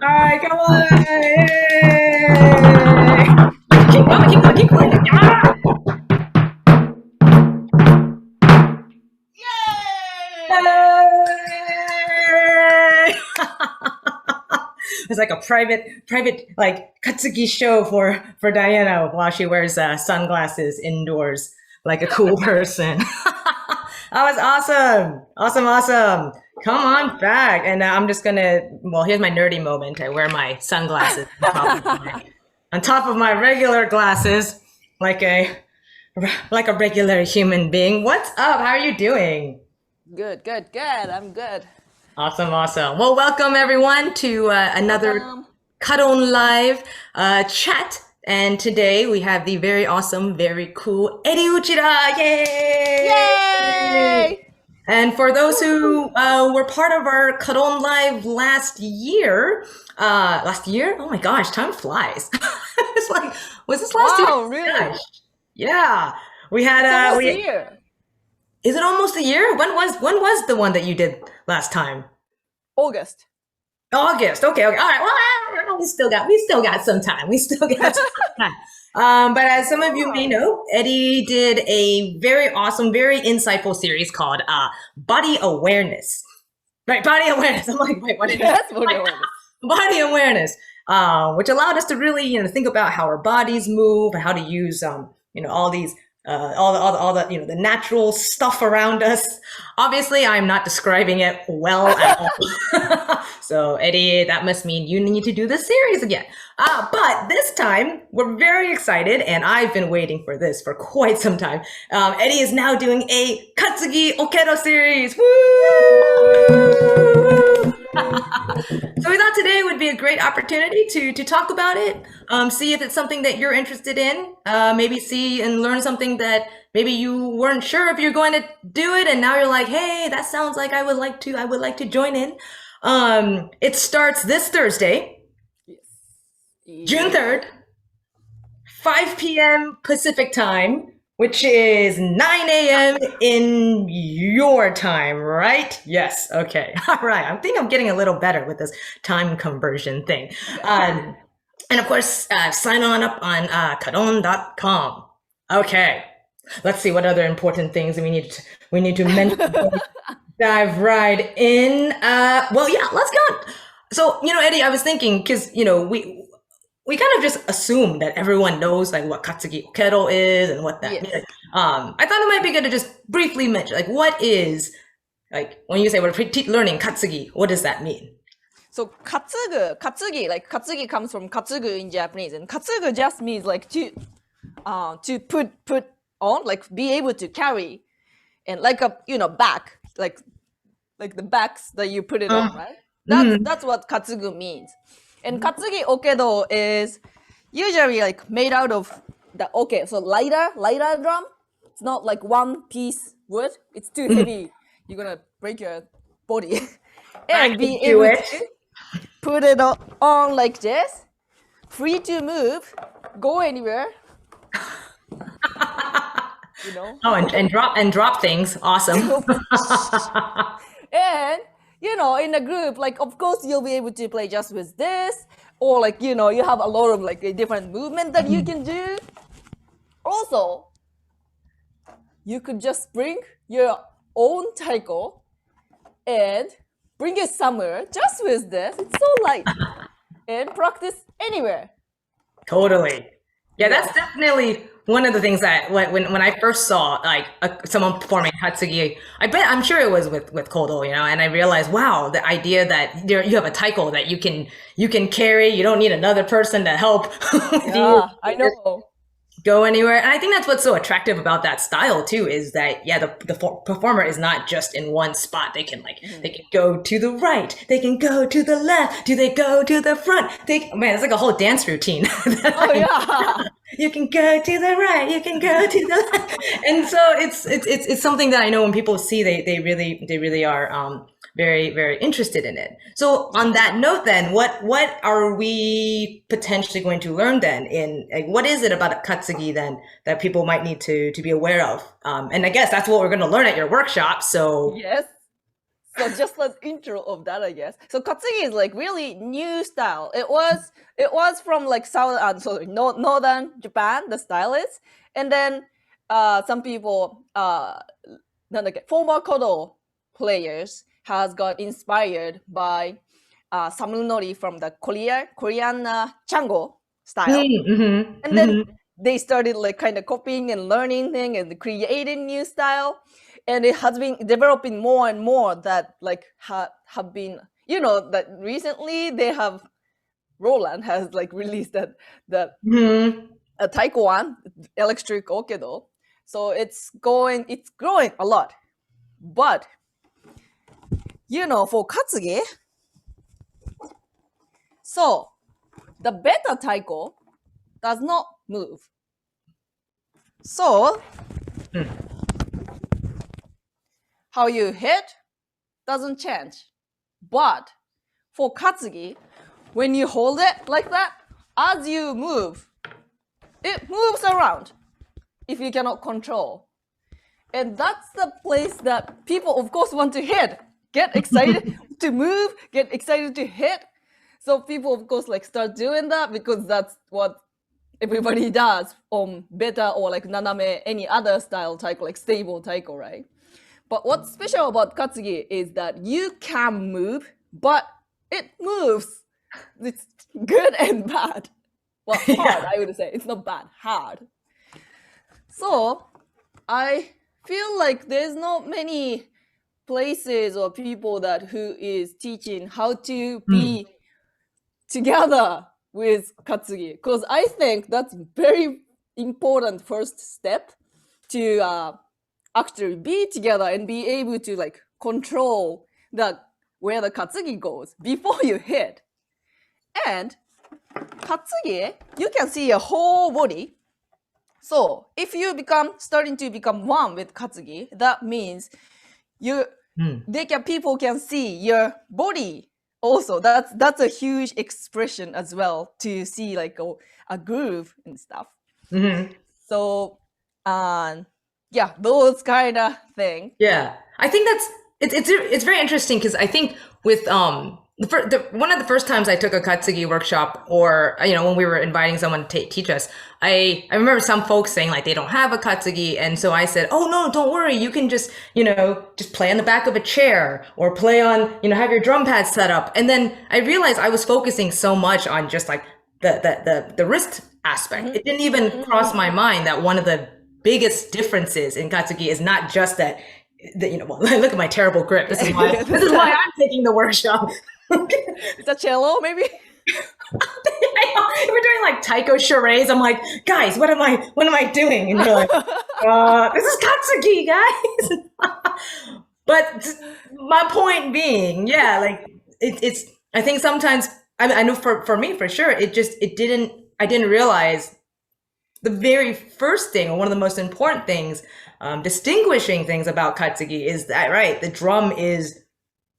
All right, come on. Yay! Keep going, keep going, keep going. Ah! Yay! It's like a private like Katsugi show for Diana while she wears sunglasses indoors like a cool person. That was awesome, awesome, awesome. Come on back, and I'm just gonna. Well, here's my nerdy moment. I wear my sunglasses on top of my regular glasses, like a regular human being. What's up? How are you doing? Good, good, good. I'm good. Awesome, awesome. Well, welcome everyone to another Welcome. kaDON Live chat. And today we have the very awesome, very cool Eddie Uchida. Yay! Yay! And for those who were part of our kaDON Live last year? Oh my gosh, time flies. It's like, was this last year? Wow, really? Gosh. Yeah. We had It's almost we a year. is it almost a year? When was the one that you did last time? August. August. Okay, okay. All right. Well, we still got some time. We still got some time. But as some of you may know, Eddie did a very awesome, very insightful series called Body Awareness. Right, body awareness. I'm like, wait, what is that? That's what it was. Body awareness, which allowed us to really, think about how our bodies move and how to use, all these, all the, the natural stuff around us. Obviously, I'm not describing it well at all. So, Eddie, that must mean you need to do the series again. But this time, we're very excited, and I've been waiting for this for quite some time. Eddie is now doing a Katsugi Okedo series. Woo! So we thought today would be a great opportunity to talk about it, see if it's something that you're interested in, maybe see and learn something that maybe you weren't sure if you're going to do it, and now you're like, hey, that sounds like I would like to join in. It starts this Thursday, June 3rd, 5 p.m. Pacific time, which is 9 a.m. in your time, right? Yes. Okay. All right. I think I'm getting a little better with this time conversion thing. And of course, sign on up on kaDON.com. Okay. Let's see what other important things we need to mention. Dive right in. Well, yeah, let's go. So, Eddie, I was thinking, because, we kind of just assume that everyone knows like what Katsugi Okedo is and what that means. I thought it might be good to just briefly mention like what is like when you say we're learning Katsugi, what does that mean? So katsugi, like katsugi comes from katsugu in Japanese, and katsugu just means like to put on, like be able to carry, and like a back, like the backs that you put it on, right? That's what katsugu means. And Katsugi Okedo is usually like made out of the so lighter drum. It's not like one piece wood. It's too heavy. You're gonna break your body. And be able to put it on like this, free to move, go anywhere. Oh, and drop things. Awesome. And in a group, like, of course, you'll be able to play just with this, or like, you have a lot of like a different movement that you can do. Also, you could just bring your own taiko and bring it somewhere just with this. It's so light. And practice anywhere. Totally. Yeah, that's definitely one of the things that when I first saw like someone performing Katsugi, I'm sure it was with kodo, and I realized, wow, the idea that you have a taiko that you can carry, you don't need another person to help. Yeah, I know. Go anywhere. And I think that's what's so attractive about that style too, is that the performer is not just in one spot. They can they can go to the right, they can go to the left, do they go to the front? Man, it's like a whole dance routine. Oh yeah. You can go to the right, you can go to the left. And so it's something that I know when people see they really are very, very interested in it. So on that note then, what are we potentially going to learn then in like, what is it about Katsugi then that people might need to be aware of? And I guess that's what we're going to learn at your workshop. So Yes. So just an intro of that, I guess. So Katsugi is like really new style. It was from like northern Japan, the style is, and then some people, former kodo players has got inspired by samunori from the Korean chango style, Mm-hmm. and then they started like kind of copying and learning thing and creating new style, and it has been developing more and more that like have been, that recently they have Roland has like released that a taiko one electric okedo, so it's growing a lot. But for Katsugi, so the beta taiko does not move. So how you hit doesn't change. But for Katsugi, when you hold it like that, as you move, it moves around if you cannot control. And that's the place that people, of course, want to hit. Get excited to move, get excited to hit. So people, of course, like start doing that because that's what everybody does on beta or like naname, any other style taiko, like stable taiko, right? But what's special about Katsugi is that you can move, but it moves. It's good and bad. Well, hard, I would say. It's not bad, hard. So I feel like there's not many places or people who is teaching how to be together with Katsugi, because I think that's very important first step to actually be together and be able to like control where the Katsugi goes before you hit. And Katsugi, you can see your whole body. So if you starting to become one with Katsugi, that means people can see your body. Also, that's a huge expression as well to see like a groove and stuff. So, yeah, those kind of things. Yeah, I think it's very interesting because I think with one of the first times I took a Katsugi workshop, or when we were inviting someone to teach us, I remember some folks saying like they don't have a Katsugi, and so I said, oh no, don't worry, you can just just play on the back of a chair or play on have your drum pad set up, and then I realized I was focusing so much on just like the wrist aspect. It didn't even cross my mind that one of the biggest differences in Katsugi is not just that look at my terrible grip. This is why I'm taking the workshop. It's a cello, maybe. We're doing like taiko charades. I'm like, guys, what am I doing? And they're like, this is Katsugi, guys. But my point being, yeah, like it's. I think sometimes I know for me for sure, I didn't realize the very first thing, or one of the most important things, distinguishing things about Katsugi is that, right, the drum is,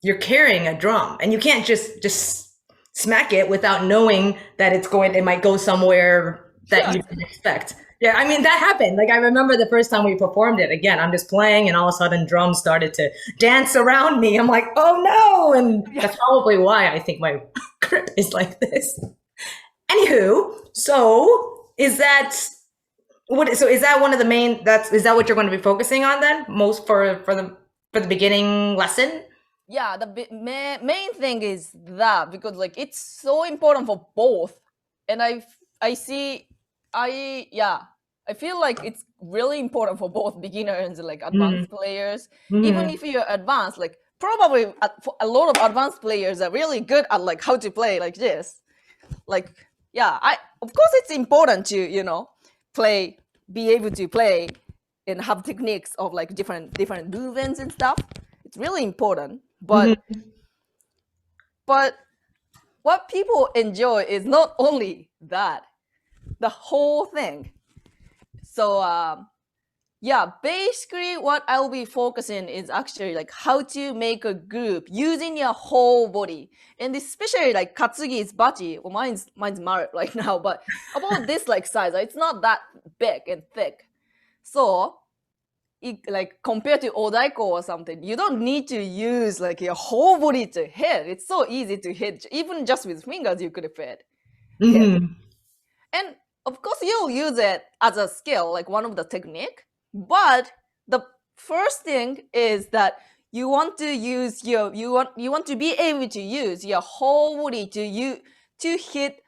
you're carrying a drum and you can't just smack it without knowing that it might go somewhere that you didn't expect. Yeah, I mean, that happened. Like, I remember the first time we performed it, again, I'm just playing and all of a sudden drums started to dance around me. I'm like, oh no. And that's probably why I think my grip is like this. Anywho, so is that one of the main, is that what you're going to be focusing on then most for the beginning lesson? Yeah, the main thing is that, because like it's so important for both, and I feel like it's really important for both beginners and like advanced players. Even if you're advanced, like probably a lot of advanced players are really good at like how to play like this. Like, yeah, of course it's important to be able to play and have techniques of like different movements and stuff. It's really important. But what people enjoy is not only that, the whole thing. So basically what I'll be focusing is actually like how to make a group using your whole body, and especially like Katsugi's bachi. Well, mine's married right now, but about this like size, it's not that big and thick. So like compared to odaiko or something, you don't need to use like your whole body to hit. It's so easy to hit. Even just with fingers, you could have hit. Mhm. And of course, you'll use it as a skill, like one of the technique. But the first thing is that you want to use you want to be able to use your whole body to hit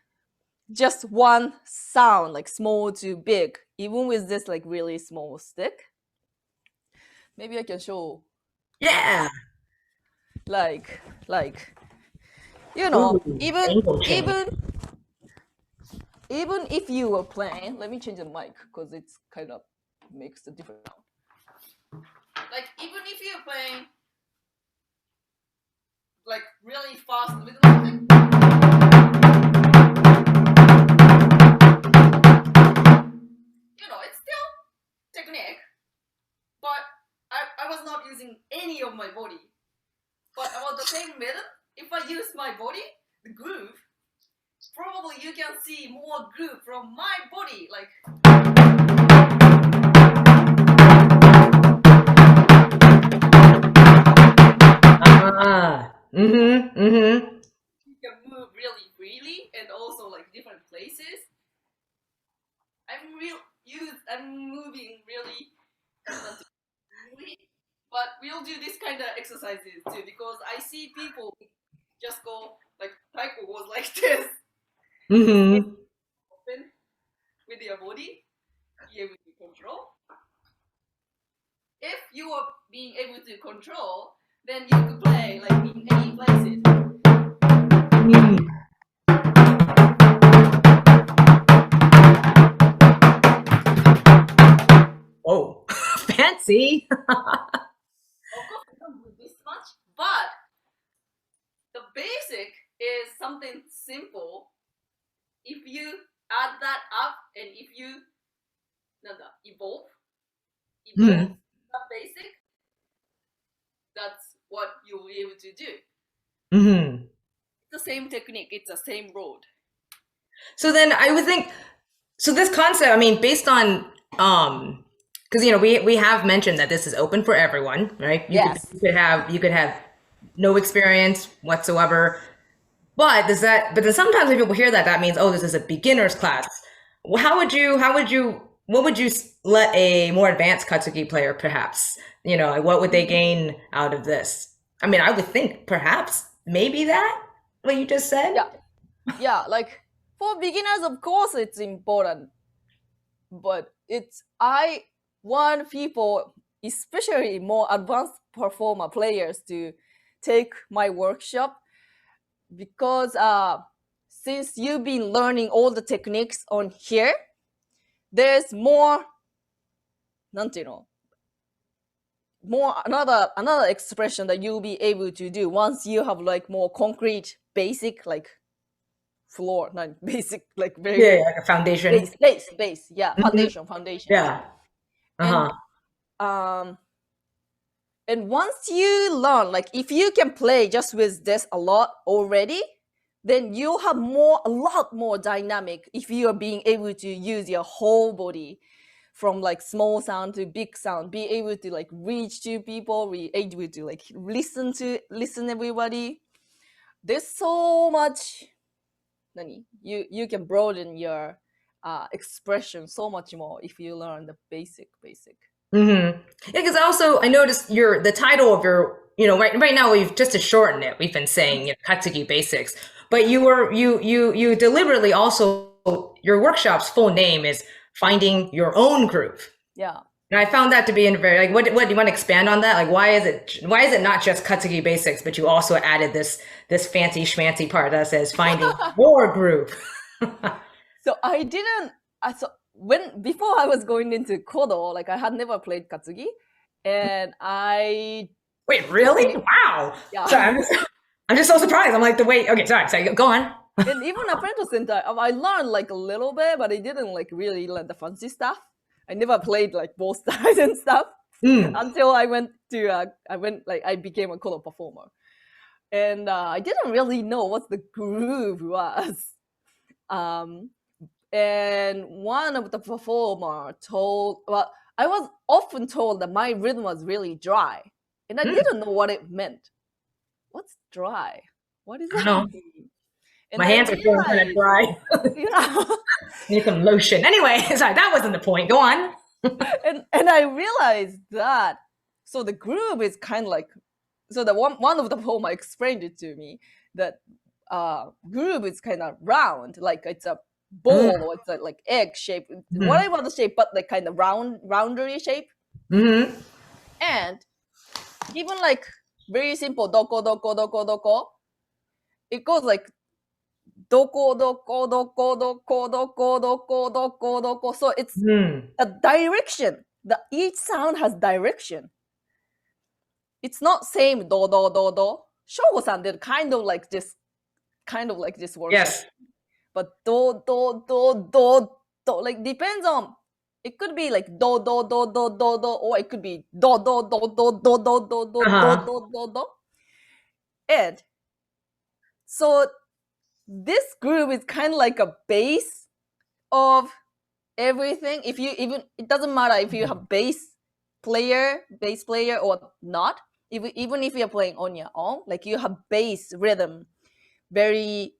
just one sound, like small to big, even with this like really small stick. Maybe I can show Yeah. like Ooh, angle change. even if you were playing, let me change the mic because it's kind of makes a different sound. Like even if you're playing like really fast with nothing, it's still technique, but I was not using any of my body. But about the same rhythm, if I use my body, the groove, probably you can see more groove from my body, like. You can move really freely and also like different places. I'm moving really, but we'll do this kind of exercises too because I see people just go like Taiko goes like this. Open with your body, be able to control. If you are being able to control, then you could play like in any places. Oh, fancy. Of course, I don't do this much, but the basic is something simple. If you add that up and if you evolve that basic, that's what you'll be able to do. It's the same technique, it's the same road. So then I would think, so this concept, I mean, based on, because we have mentioned that this is open for everyone, right? Yes. You could have no experience whatsoever, but then sometimes when people hear that, that means, oh, this is a beginner's class. What would you let a more advanced Katsugi player perhaps, like what would they gain out of this? I mean, I would think perhaps maybe that, what you just said. Yeah, like for beginners, of course, it's important. But I want people, especially more advanced performer players, to take my workshop because since you've been learning all the techniques on here, there's more, more another expression that you'll be able to do once you have like more concrete basic like floor, not basic like very like a foundation. base, yeah, foundation. Yeah. And once you learn, like if you can play just with this a lot already, then you'll have a lot more dynamic if you are being able to use your whole body from like small sound to big sound, be able to like reach to people, be able to like listen everybody. There's so much you can broaden your expression so much more if you learn the basic. Yeah, because I noticed the title of your, right now we've just to shorten it, we've been saying Katsugi Basics, but you deliberately also, your workshop's full name is Finding Your Own Groove. Yeah. And I found that to be very, like, what do you want to expand on that? Like, why is it not just Katsugi Basics, but you also added this fancy schmancy part that says Finding Your Groove? So I didn't, before I was going into Kodo, like I had never played Katsugi, and Wait, really? Wow. Yeah. Sorry, I'm just so surprised. I'm like, okay, sorry, go on. And even Apprentice Center, I learned like a little bit, but I didn't like really learn the fancy stuff. I never played like both sides and stuff until I became a Kodo performer. And I didn't really know what the groove was. And one of the performer told, well, I was often told that my rhythm was really dry, and I didn't know what it meant. What's dry? What does I don't that know. mean? And My I hands are feeling kind of realized, dry. you know, Need some lotion. Anyway, sorry, that wasn't the point. Go on. and I realized that so the groove is kind of like so the one of the poem explained it to me that groove is kind of round, like it's a ball or it's a like egg shape, whatever the shape, but like kind of roundery shape. Mm-hmm. And even like very simple doko doko doko doko, it goes like doko doko doko doko doko doko doko doko. So it's a direction. Each sound has direction. It's not same do do do do. Shogo-san did kind of like this workshop. Yes. But do do do do do like depends on. It could be like do do do do do do, or it could be do do do do do do do do do do do do. And so this groove is kind of like a base of everything. If you even it doesn't matter if you have bass player or not. Even if you're playing on your own, like you have bass rhythm very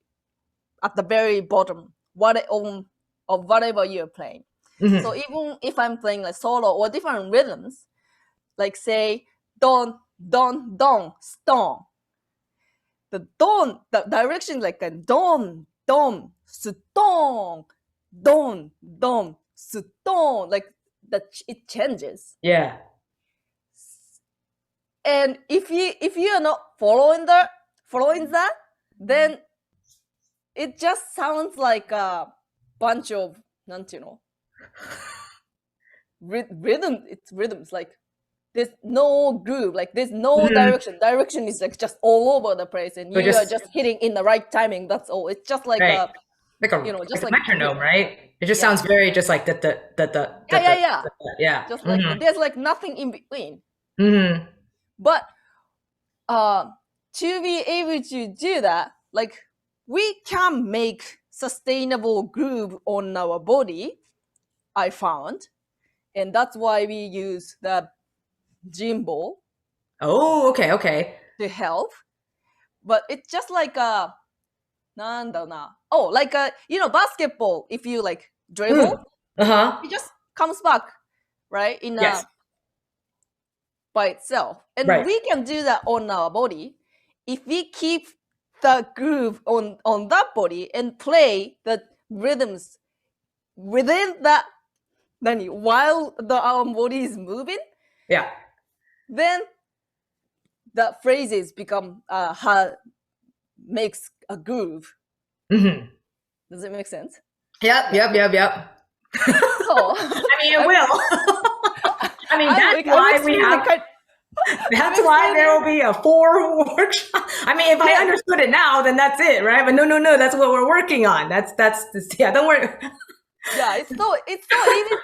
at the very bottom of whatever you're playing. So even if I'm playing like solo or different rhythms, like say don don don stone, the don the direction like a don don stone don don stone, like that it changes. Yeah. And if you are not following that, then it just sounds like a bunch of rhythm. It's rhythms like there's no groove, like there's no direction. Direction is like just all over the place, and So you are just hitting in the right timing. That's all. It's just like right. a Like just a like metronome, right? It just sounds very just like yeah. just like there's like nothing in between. Mm-hmm. But to be able to do that, like we can make sustainable groove on our body, I found, and that's why we use the gimbal Oh, okay. to help. But it's just like a like a basketball. If you like dribble, it just comes back, right? Yes. By itself. And Right. we can do that on our body if we keep the groove on that body and play the rhythms within that while our body is moving. Yeah. Then the phrases become makes a groove. Does it make sense? Yep. So, I mean, it will. I mean, that's why we have. That's why there will be a 4 workshop. I mean, if I understood it now, then that's it, right? But no, that's what we're working on. That's yeah. Don't worry. Yeah, it's so easy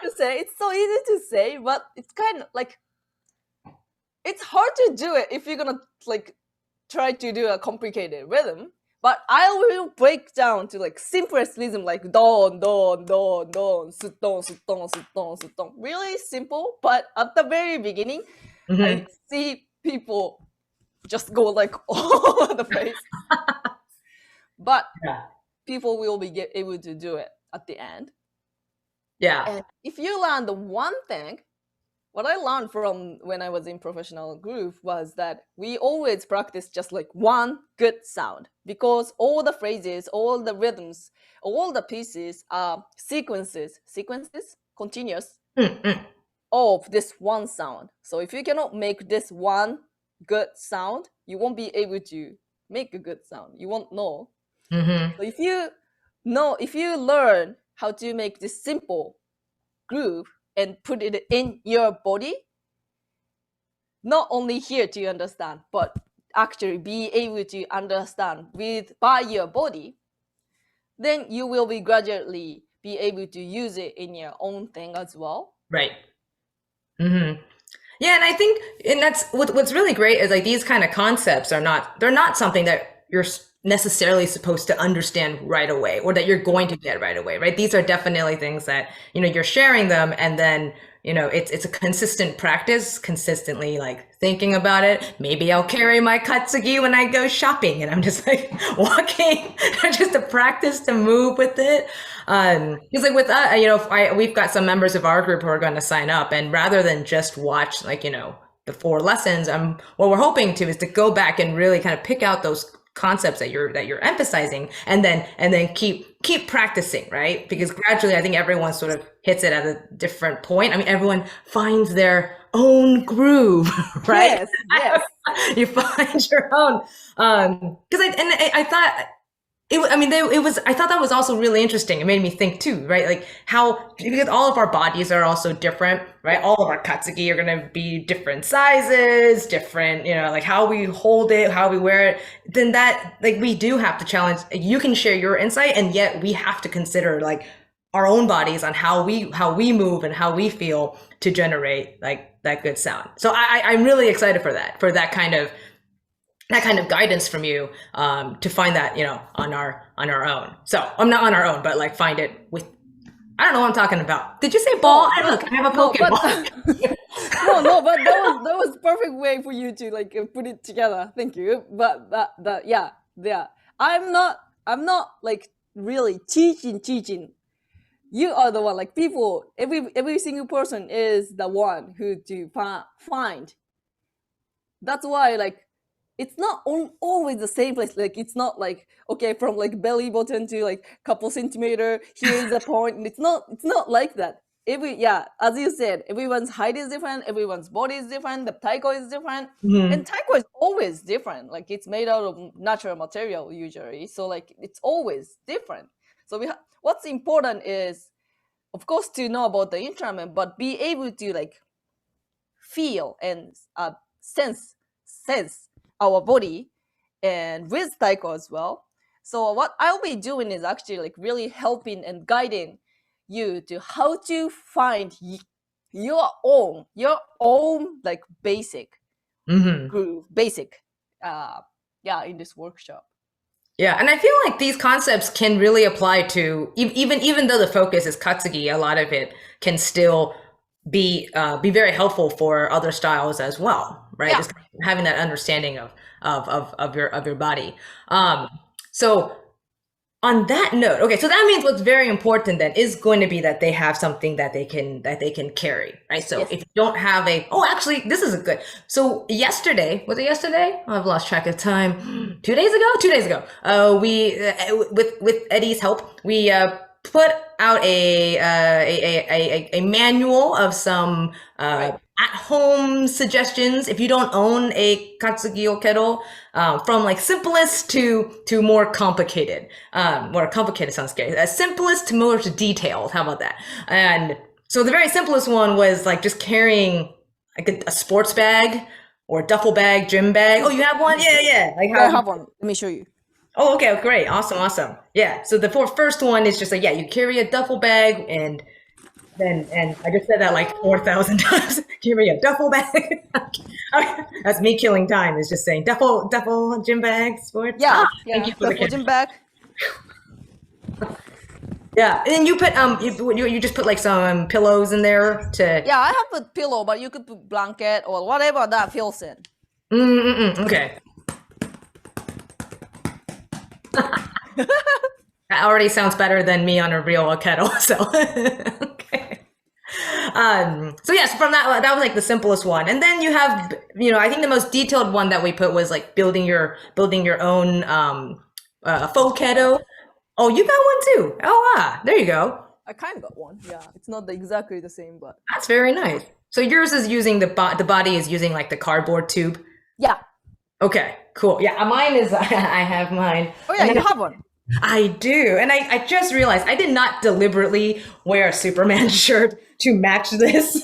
to say. It's so easy to say, but it's kind of like it's hard to do it if you're gonna like try to do a complicated rhythm. But I will break down to like simplest rhythm, like don don don don su don su don su don su don. Really simple, but at the very beginning, I see people just go like all over the place. But people will be able to do it at the end. Yeah. And if you learn the one thing, what I learned from when I was in professional groove was that we always practice just like one good sound, because all the phrases, all the rhythms, all the pieces are sequences, continuous of this one sound. So if you cannot make this one good sound, you won't be able to make a good sound. You won't know. So if you learn how to make this simple groove and put it in your body, not only here to understand, but actually be able to understand by your body, then you will be gradually be able to use it in your own thing as well. Right. Yeah, and I think, and that's what's really great is like these kind of concepts they're not something that you're necessarily supposed to understand right away or that you're going to get right away, right? These are definitely things that, you're sharing them, and then it's a consistent practice, consistently like thinking about it. Maybe I'll carry my Katsugi when I go shopping and I'm just like walking just to practice to move with it. Because like with we've got some members of our group who are going to sign up, and rather than just watch like, the 4 lessons, what we're hoping to is to go back and really kind of pick out those concepts that you're emphasizing, and then keep practicing, right? Because gradually I think everyone sort of hits it at a different point. I mean, everyone finds their own groove, right? Yes. You find your own, because I thought I thought that was also really interesting. It made me think too, right? Like how, because all of our bodies are also different, right? All of our katsugi are going to be different sizes, different, like how we hold it, how we wear it. Then that, like, we do have to challenge. You can share your insight, and yet we have to consider like our own bodies on how we move and how we feel to generate like that good sound. So I'm really excited for that kind of guidance from you, to find that, on our own. So I'm not on our own, but like find it with, I don't know what I'm talking about. Did you say ball? Look, I have a Pokeball. No, but that was perfect way for you to like put it together. Thank you. But yeah. I'm not like really teaching. You are the one, like people, every single person is the one who to find. That's why like it's not always the same place. Like it's not like, okay, from like belly button to like couple centimeter, here is a point. And it's not like that. As you said, everyone's height is different, everyone's body is different, the taiko is different. Mhm. And taiko is always different. Like it's made out of natural material usually. So like it's always different. So what's important is, of course, to know about the instrument, but be able to like feel and sense our body, and with taiko as well. So what I'll be doing is actually like really helping and guiding you to how to find your own like basic groove, basic in this workshop. Yeah, and I feel like these concepts can really apply to even though the focus is katsugi, a lot of it can still be very helpful for other styles as well, right? Yeah. Just having that understanding of your body. So on that note, okay, so that means what's very important then is going to be that they have something that they can carry, right? So Yes. if you don't have actually, this is a good. So yesterday, was it yesterday? Oh, I've lost track of time. 2 days ago? 2 days ago. We with Eddie's help, we put out a manual of some at-home suggestions if you don't own a katsugi okedo, from like simplest to more complicated. More complicated sounds scary. Simplest to more detailed. How about that? And so the very simplest one was like just carrying like a sports bag or a duffel bag, gym bag. Oh, you have one? Yeah. Like I have one. Let me show you. Oh, okay, great, awesome. Yeah, so the first one is just like, you carry a duffel bag, and I just said that like 4,000 times. Carry a duffel bag. That's me killing time. Is just saying duffel gym bag sports. Yeah, Thank you for the duffel gym bag. Yeah, and then you put you just put like some pillows in there to. Yeah, I have a pillow, but you could put blanket or whatever that feels in. Okay. That already sounds better than me on a real kettle. So, okay. So yes, from that was like the simplest one, and then you have, I think the most detailed one that we put was like building your own faux keto. Oh, you got one too. Oh, there you go. I kind of got one. Yeah, it's not exactly the same, but That's very nice. So yours is using the body is using like the cardboard tube. yeah. Okay, cool. Yeah, mine is. I have mine. Oh yeah, you have one. I do. And I just realized I did not deliberately wear a Superman shirt to match this.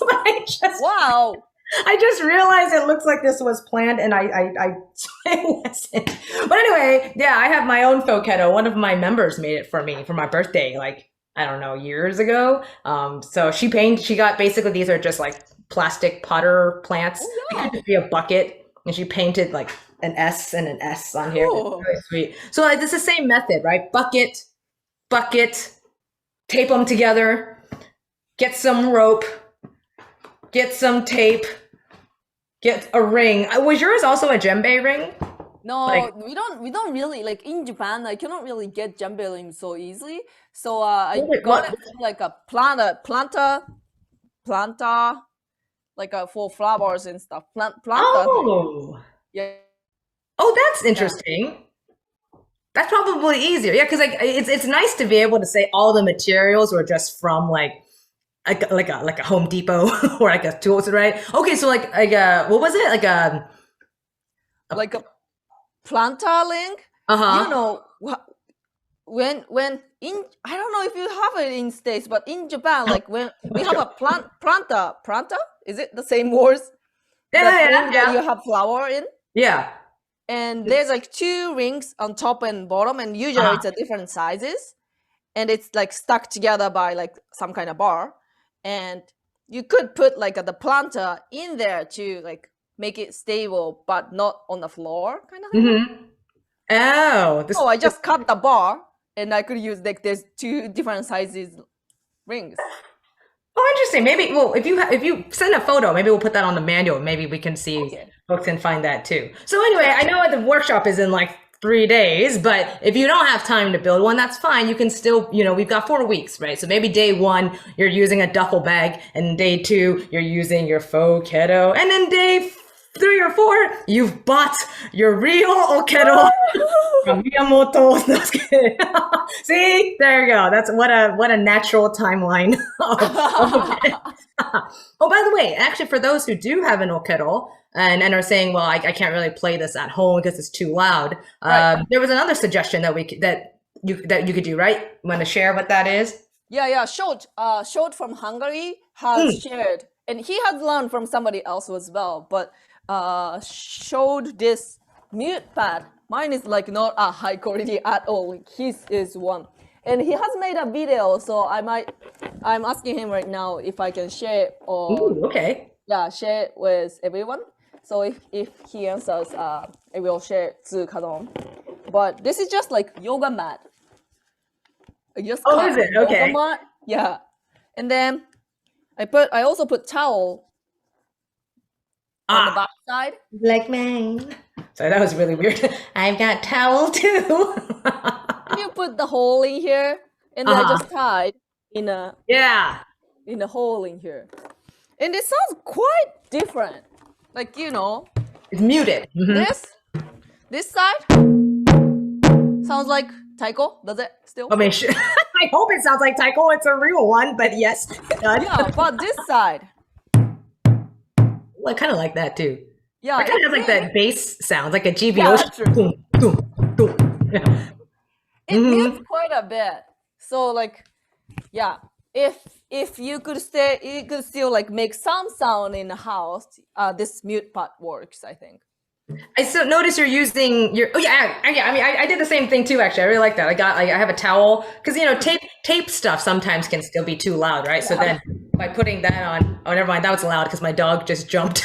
Wow. I just realized it looks like this was planned, and I wasn't. But anyway, yeah, I have my own faux keto. One of my members made it for me for my birthday, like, I don't know, years ago. So she got, basically, these are just like plastic potter plants. Oh, It yeah. could just be a bucket, and she painted like an S and an S on here. Cool. It's very sweet. So like, it's the same method, right? Bucket, tape them together, get some rope, get some tape, get a ring. Was yours also a djembe ring? No, Like, we don't really like in Japan. I cannot really get djembe rings so easily. So I got what? it from like a planta, like for flowers and stuff. Planta thing. Oh, Yeah, oh, that's yeah, interesting. That's probably easier. Yeah, because like it's nice to be able to say all the materials were just from like a Home Depot or like a tools, right? Okay, so what was it? like a planta link. You Uh-huh. know, when in I don't know if you have it in States, but in Japan, like when we have a planta, is it the same words? The Yeah, yeah, thing that yeah. you have flower in, Yeah. and there's like two rings on top and bottom, and usually Uh-huh. it's a different sizes, and it's like stuck together by like some kind of bar, and you could put like the planta in there to like make it stable, but not on the floor, kind of thing. Mm-hmm. Oh, Oh, I just cut the bar, and I could use like there's two different sizes rings. oh, interesting. Maybe, well, if you send a photo, maybe we'll put that on the manual. Maybe we can see Okay. folks can find that too. So anyway, Sure. I know the workshop is in like 3 days, but if you don't have time to build one, that's fine. You can still, we've got 4 weeks, right? So maybe day one, you're using a duffel bag, and day two, you're using your faux keto, and then day 3 or 4, you've bought your real okedo from Miyamoto Unosuke. See, there you go. That's what a natural timeline of it. Oh, by the way, actually, for those who do have an okedo and are saying, "Well, I can't really play this at home because it's too loud," Right. there was another suggestion that you could do. Right? Want to share what that is? Yeah. Short from Hungary has Mm. shared, and he has learned from somebody else as well. But showed this mute pad. Mine is like not a high quality at all. Like his is one, and he has made a video. So I'm asking him right now if I can share on. Ooh, okay. Yeah, share it with everyone. So if he answers, I will share to kaDON. But this is just like yoga mat. I just Oh, cut is it? yoga Okay. mat. Yeah, and then I also put towel on the Ah, back side. like mine. So that was really weird. I've got towel too. And you put the hole in here, and I Uh-huh. just tied in a Yeah. hole in here. And it sounds quite different. Like It's muted. Mhm. this side sounds like taiko. Does it still? I mean, I hope it sounds like Taiko. It's a real one, but yes, it does. Yeah, but this side, I kind of like that too. yeah, It kind of has like that bass sound, like a yeah, GBO. true. Boom, boom, boom. Yeah. It mutes Mhm. quite a bit. So like, yeah, if you could still like make some sound in the house. This mute part works, I think. I still notice you're using your. Oh yeah, yeah. I mean, I did the same thing too. Actually, I really like that. I have a towel because tape stuff sometimes can still be too loud, right? So Yeah. then by putting that on, oh never mind, that was loud because my dog just jumped.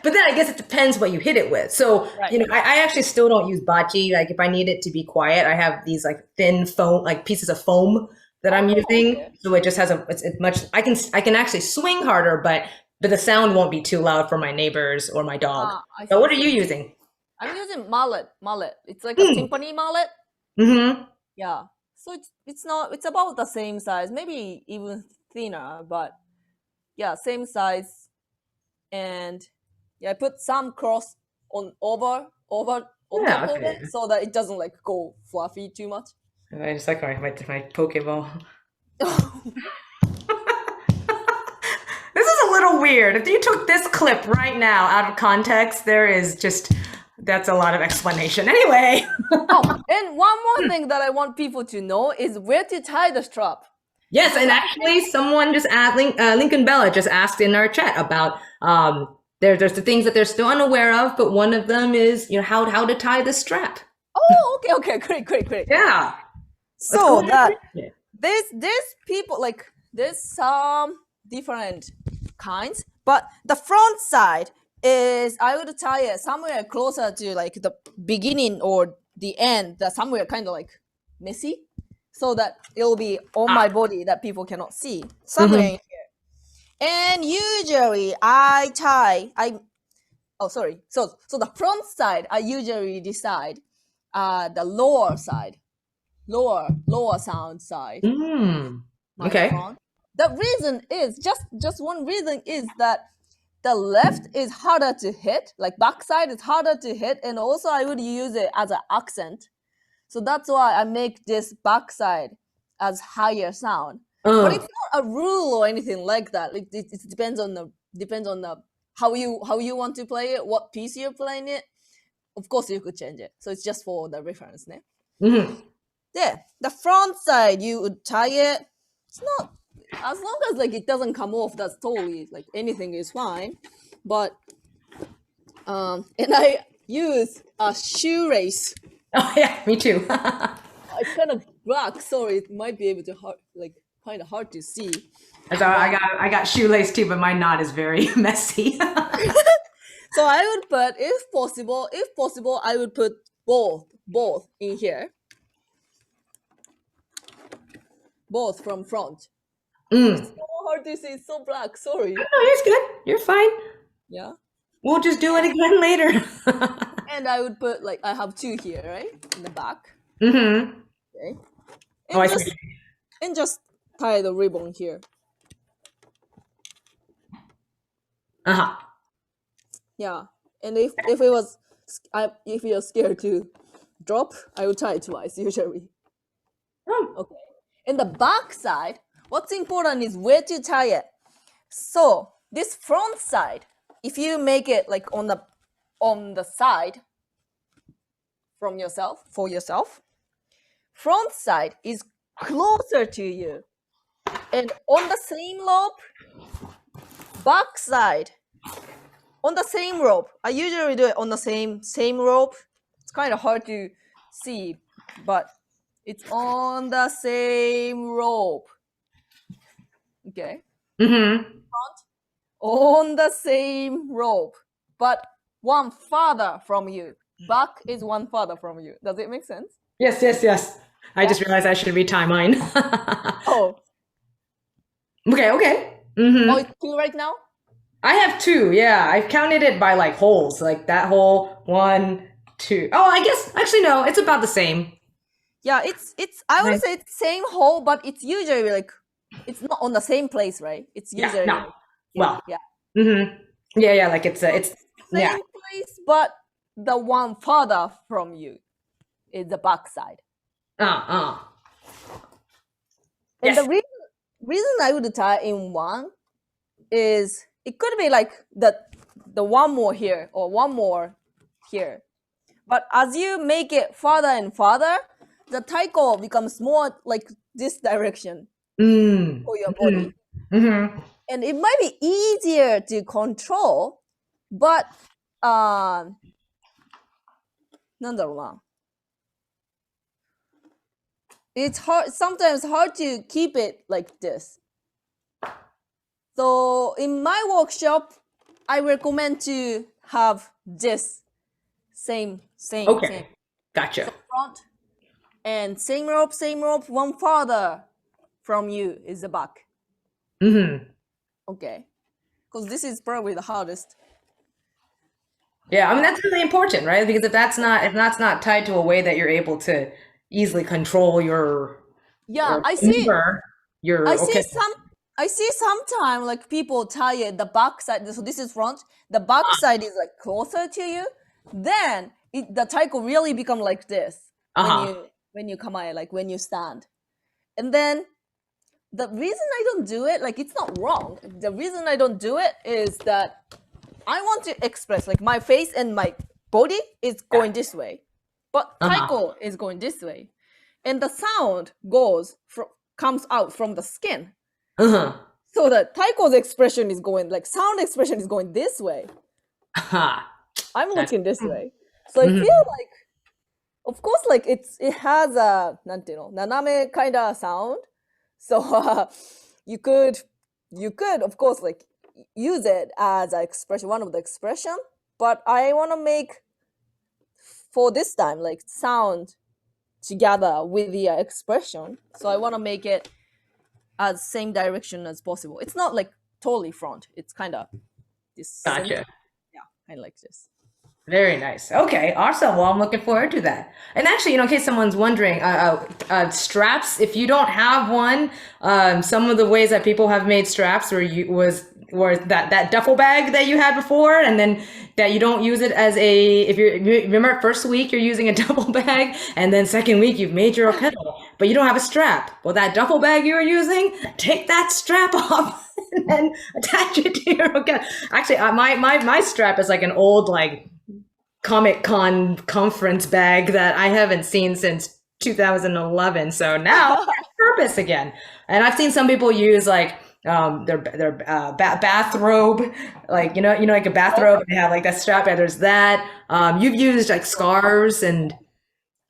But then I guess it depends what you hit it with. So Right. I actually still don't use bachi. Like if I need it to be quiet, I have these like thin foam, like pieces of foam that I'm Oh, using. okay. So it just has it's much. I can actually swing harder, but the sound won't be too loud for my neighbors or my dog. I So see. what are you using? I'm using mallet. It's like a Mm. timpani mallet. Mm-hmm. Yeah. So it's not it's about the same size, maybe even thinner, but yeah, same size. And yeah, I put some cross on Yeah, top of okay. it so that it doesn't like go fluffy too much. I just like my Pokeball. This is a little weird. If you took this clip right now out of context, that's a lot of explanation. Anyway. Oh, and one more thing that I want people to know is where to tie the strap. Yes, and actually, someone just asked, Lincoln Bella just asked in our chat about there's the things that they're still unaware of, but one of them is how to tie the strap. Oh, okay, great. Yeah. So that Yeah. there's people like there's some different kinds, but the front side is I would tie it somewhere closer to like the beginning or the end, that somewhere kind of like messy, so that it'll be on my body that people cannot see somewhere in here. And usually so the front side I usually decide the lower side, lower sound side. My Okay. front. The reason is just one reason is that the left is harder to hit, like backside is harder to hit, and also I would use it as an accent. So that's why I make this backside as higher sound. But it's not a rule or anything like that. Like it depends on the how you want to play it, what piece you're playing it. Of course you could change it. So it's just for the reference, ne? Yeah, the front side you would tie it. It's not as long as like it doesn't come off. That's totally like anything is fine. But and I use a shoelace. Oh yeah, me too. It's kind of black, so it might be able to kind of hard to see. So I got shoelace too, but my knot is very messy. So I would put, if possible, I would put both in here. Both from front. It's so hard to see. It's so black. Sorry. No, it's good. You're fine. Yeah. We'll just do it again later. And I would put like I have two here, right, in the back. Mm-hmm. Okay. Oh, I see. And just tie the ribbon here. Uh-huh. Yeah. And if you're scared to drop, I would tie it twice usually. Okay. In the back side, what's important is where to tie it. So this front side, if you make it like on the side for yourself, front side is closer to you. And on the same rope, back side, on the same rope. I usually do it on the same rope. It's kind of hard to see, but it's on the same rope. Okay. Front, on the same rope, but one farther from you. Back is one farther from you. Does it make sense? Yes. I just realized I should retie mine. Oh. Okay. Oh, it's two right now? I have two, yeah. I've counted it by like holes, like that hole, 1, 2. Oh, I guess actually no, it's about the same. Yeah, it's I would say it's same hole, but it's usually like it's not on the same place, right? It's usually no. Well. Yeah. Yeah, like it's same yeah. place, but the one farther from you is the back side. And Yes. the reason I would tie in one is it could be like the one more here or one more here. But as you make it farther and farther, the taiko becomes more like this direction for your body. And it might be easier to control, but なんだろうな. It's sometimes hard to keep it like this. So in my workshop, I recommend to have this same. Okay. Gotcha. So front and same rope, one farther from you is the back. Okay. Because this is probably the hardest. Yeah, I mean that's really important, right? Because if that's not tied to a way that you're able to easily control your I see okay. sometimes like people tie it the back side. So this is front. The back side is like closer to you. Then the taiko really become like this when you come out, like when you stand. And then the reason I don't do it, like it's not wrong. The reason I don't do it is that I want to express like my face and my body is going this way, but taiko is going this way, and the sound comes out from the skin. So the taiko's expression is going like sound expression is going this way. I'm looking this way, so I feel like, of course, like it has a naname kind of sound. So you could of course like use it as an expression, one of the expression, but I want to make for this time like sound together with the expression, so I want to make it as same direction as possible. It's not like totally front. It's kind of this. Gotcha. Center. Yeah, kind of like this. Very nice. Okay, awesome. Well, I'm looking forward to that. And actually, in case someone's wondering, straps. If you don't have one, some of the ways that people have made straps were that duffel bag that you had before, and then that you don't use it as a. If you remember, first week you're using a duffel bag, and then second week you've made your okedo, but you don't have a strap. Well, that duffel bag you were using, take that strap off and then attach it to your okedo. Actually, my strap is like an old Comic-Con conference bag that I haven't seen since 2011. So now it has purpose again. And I've seen some people use their bathrobe, like like a bathrobe. They have like that strap. Yeah, there's that. You've used like scarves and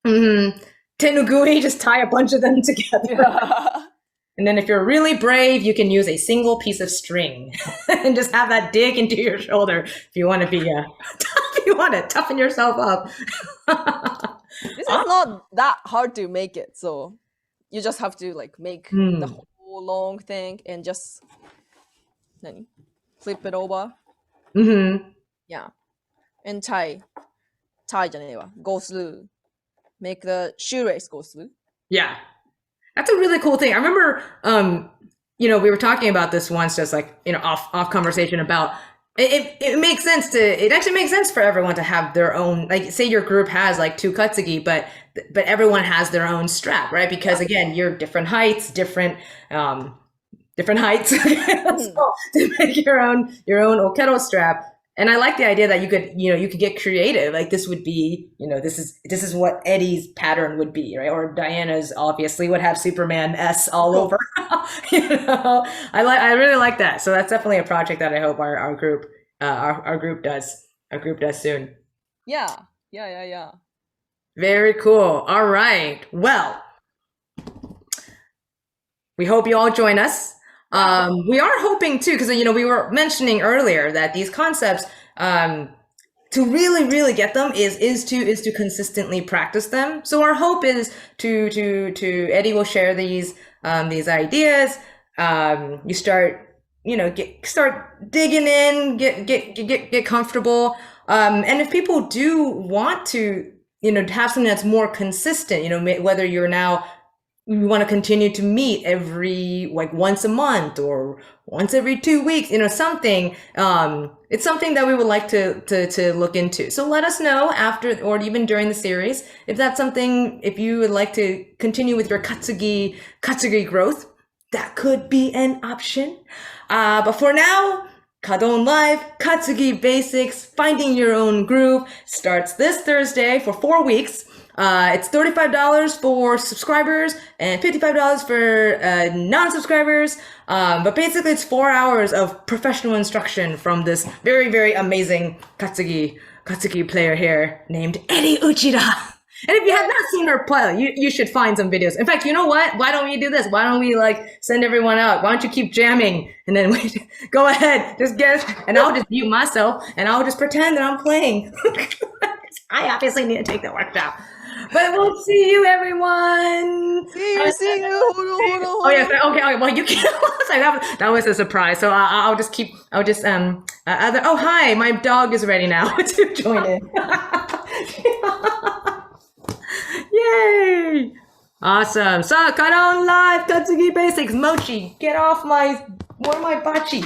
tenugui. Just tie a bunch of them together. And then if you're really brave, you can use a single piece of string and just have that dig into your shoulder if you want to be if you want to toughen yourself up. This is not that hard to make it, so you just have to like make the whole long thing and just flip it over. Yeah, and tie じゃねえわ go through, make the shoelace go through. Yeah. That's a really cool thing. I remember, we were talking about this once, just like, off conversation about it makes sense it actually makes sense for everyone to have their own, like, say your group has like 2 katsugi, but everyone has their own strap, right? Because again, you're different heights, different heights so, to make your own okedo strap. And I like the idea that you could get creative. Like this would be, this is what Eddie's pattern would be, right? Or Diana's obviously would have Superman S all over. I really like that. So that's definitely a project that I hope our group does soon. Yeah. Very cool. All right. Well, we hope you all join us. We are hoping too, because we were mentioning earlier that these concepts, to really get them is to consistently practice them. So our hope is to Eddie will share these ideas. You start start digging in, get comfortable. And if people do want to have something that's more consistent, whether you're now. We want to continue to meet every once a month or once every 2 weeks, something. It's something that we would like to look into. So let us know after or even during the series if that's something. If you would like to continue with your katsugi growth, that could be an option. But for now, kaDON Live Katsugi Basics Finding Your Own Groove starts this Thursday for 4 weeks. It's $35 for subscribers and $55 for non-subscribers. But basically it's 4 hours of professional instruction from this very, very amazing Katsugi player here named Eddie Uchida. And if you have not seen her play, you should find some videos. In fact, you know what? Why don't we do this? Why don't we send everyone out? Why don't you keep jamming? And then go ahead, just guess. And I'll just mute myself and I'll just pretend that I'm playing. I obviously need to take the workshop. But we'll see you, everyone. See you. Hold on. Oh yeah. Okay. Well, you can't. That was a surprise. So I'll just. Oh hi, my dog is ready now to join in. Yay! Awesome. So kaDON Live Katsugi Basics. Mochi, get off my bachi.